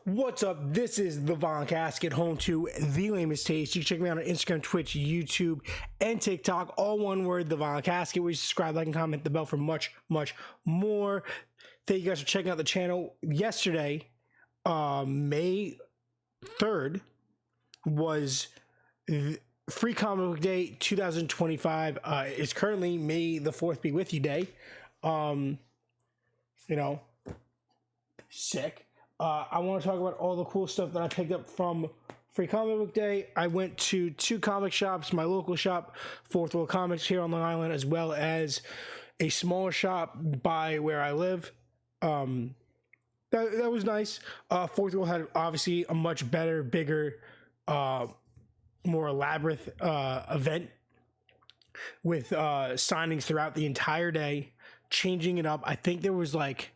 What's up? This is the Von Casket, home to The Lamest Taste. You can check me out on Instagram, Twitch, YouTube, and TikTok. All one word, the Von Casket. Where you subscribe, like, and comment the bell for much more. Thank you guys for checking out the channel. Yesterday, May 3rd, was Free Comic Book Day 2025. It's currently May the 4th be with you day. Sick. I want to talk about all the cool stuff that I picked up from Free Comic Book Day. I went to two comic shops, my local shop, Fourth World Comics here on Long Island, as well as a smaller shop by where I live. That was nice. Fourth World had obviously a much better, bigger, more elaborate event with signings throughout the entire day, changing it up. I think there was like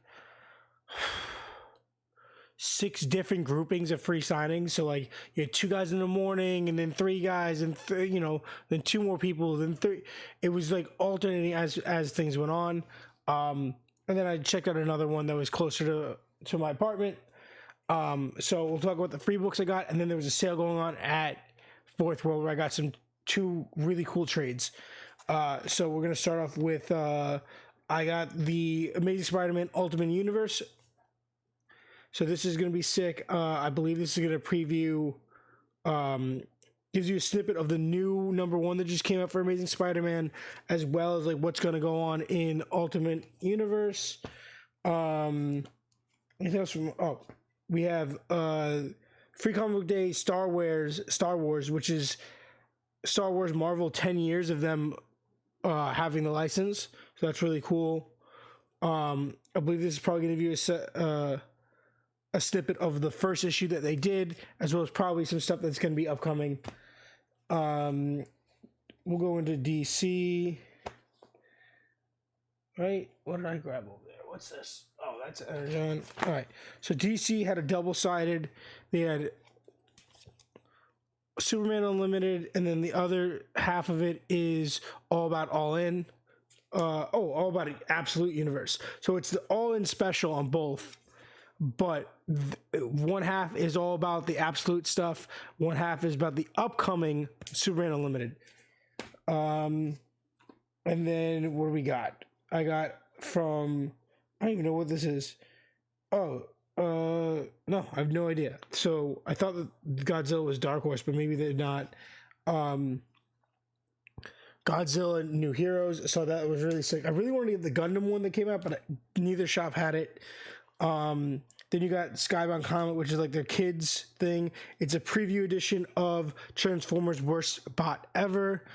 6 different groupings of free signings. So like you had 2 guys in the morning, and then 3 guys, and then 2 more people, then 3. It was like alternating as things went on. And then I checked out another one that was closer to my apartment. So we'll talk about the free books I got, and then there was a sale going on at Fourth World where I got 2 really cool trades. So we're gonna start off with I got the Amazing Spider-Man Ultimate Universe. So this is going to be sick. I believe this is going to preview, gives you a snippet of the new #1 that just came out for Amazing Spider-Man, as well as like what's going to go on in Ultimate Universe. Anything else from? Oh, we have Free Comic Book Day Star Wars, which is Star Wars Marvel 10 years of them having the license. So that's really cool. I believe this is probably going to give you a snippet of the first issue that they did, as well as probably some stuff that's going to be upcoming. We'll go into DC. Right? What did I grab over there? What's this? Oh, that's Energon. All right. So DC had a double-sided. They had Superman Unlimited, and then the other half of it is all about All In. All about Absolute Universe. So it's the All In special on both. But one half is all about the Absolute stuff. One half is about the upcoming Superman Unlimited. And then what do we got? I got from, I don't even know what this is. No, I have no idea. So I thought that Godzilla was Dark Horse, but maybe they're not. Godzilla New Heroes. So that was really sick. I really wanted to get the Gundam one that came out, but neither shop had it. Then you got Skybound Comet, which is like their kids thing. It's a preview edition of Transformers Worst Bot Ever.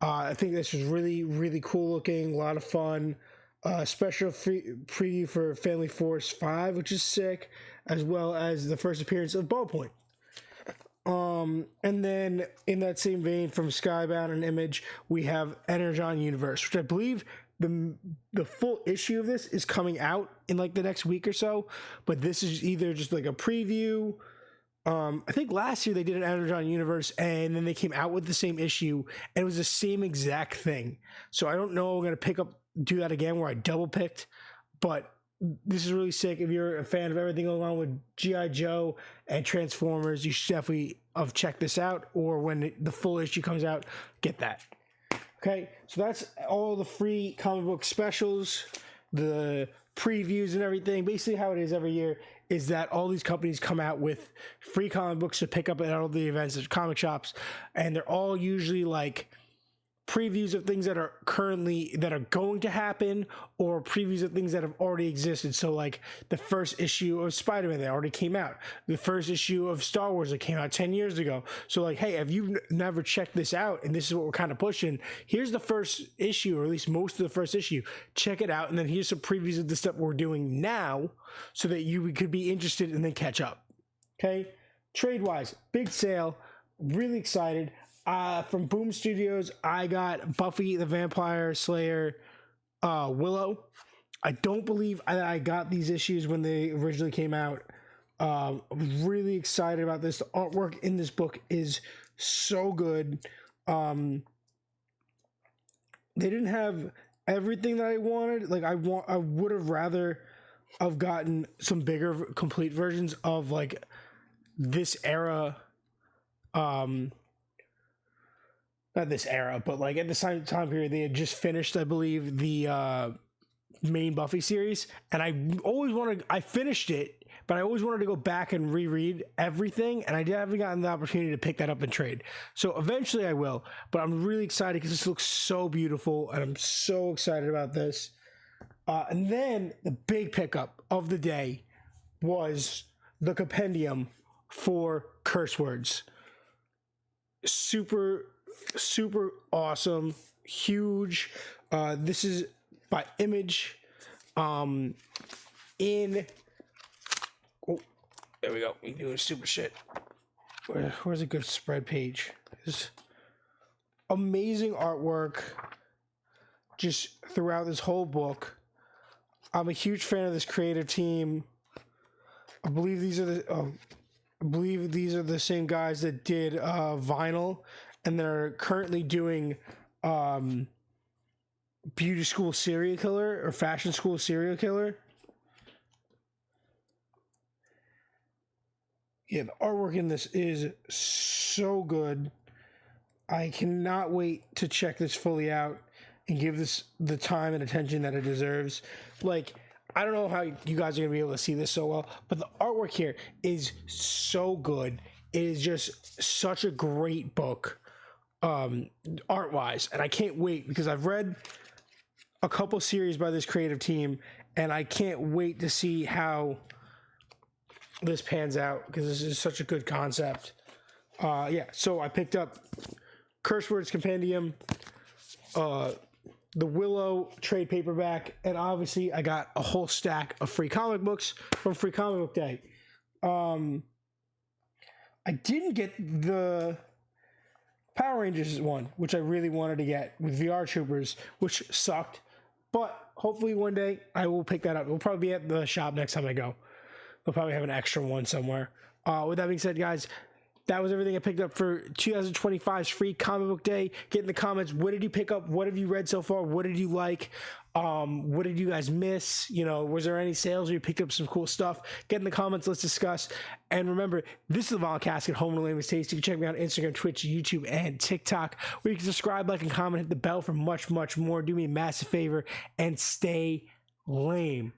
I think this was really cool looking, a lot of fun. Special preview for Family Force 5, which is sick, as well as the first appearance of Ballpoint. And then in that same vein, from Skybound and Image, we have Energon Universe, which I believe the full issue of this is coming out in like the next week or so, but this is either just like a preview. I think last year they did an Energon Universe, and then they came out with the same issue, and it was the same exact thing. So I don't know, I'm gonna do that again where I double picked, but this is really sick. If you're a fan of everything going on with G.I. Joe and Transformers, you should definitely check this out, or when the full issue comes out, get that. Okay, so that's all the free comic book specials, the previews and everything. Basically how it is every year is that all these companies come out with free comic books to pick up at all the events at comic shops, and they're all usually like previews of things that are going to happen, or previews of things that have already existed. So like the first issue of Spider-Man that already came out, the first issue of Star Wars that came out 10 years ago. So like, hey, if you've never checked this out and this is what we're kind of pushing, here's the first issue, or at least most of the first issue, check it out. And then here's some previews of the stuff we're doing now, so that you could be interested and then catch up. Okay, trade wise, big sale, really excited. From Boom Studios, I got Buffy the Vampire Slayer Willow. I don't believe I got these issues when they originally came out. I'm really excited about this. The artwork in this book is so good. They didn't have everything that I wanted. Like I would have rather I've gotten some bigger complete versions of like this era, not this era, but like at the same time period, they had just finished, I believe, the main Buffy series, and I finished it, but I always wanted to go back and reread everything, and I haven't gotten the opportunity to pick that up and trade. So eventually I will, but I'm really excited because this looks so beautiful, and I'm so excited about this. And then the big pickup of the day was the compendium for curse words. Super, super awesome, huge. This is by Image. There we go. We doing super shit. Where's a good spread page? This amazing artwork just throughout this whole book. I'm a huge fan of this creative team. I believe these are the same guys that did Vinyl, and they're currently doing Beauty School Serial Killer or Fashion School Serial Killer. Yeah, the artwork in this is so good. I cannot wait to check this fully out and give this the time and attention that it deserves. Like, I don't know how you guys are going to be able to see this so well, but the artwork here is so good. It is just such a great book, art-wise, and I can't wait because I've read a couple series by this creative team, and I can't wait to see how this pans out because this is such a good concept. So I picked up Curse Words Compendium, the Willow trade paperback, and obviously I got a whole stack of free comic books from Free Comic Book Day. I didn't get the Power Rangers one, which I really wanted to get with VR Troopers, which sucked, but hopefully one day I will pick that up. It'll probably be at the shop next time I go. They'll probably have an extra one somewhere. With that being said, guys, that was everything I picked up for 2025's Free Comic Book Day. Get in the comments. What did you pick up? What have you read so far? What did you like? What did you guys miss? You know, was there any sales or you picked up some cool stuff? Get in the comments. Let's discuss. And remember, this is the Von Casket, home of the lamest taste. You can check me out on Instagram, Twitch, YouTube, and TikTok, where you can subscribe, like, and comment, hit the bell for much, much more. Do me a massive favor and stay lame.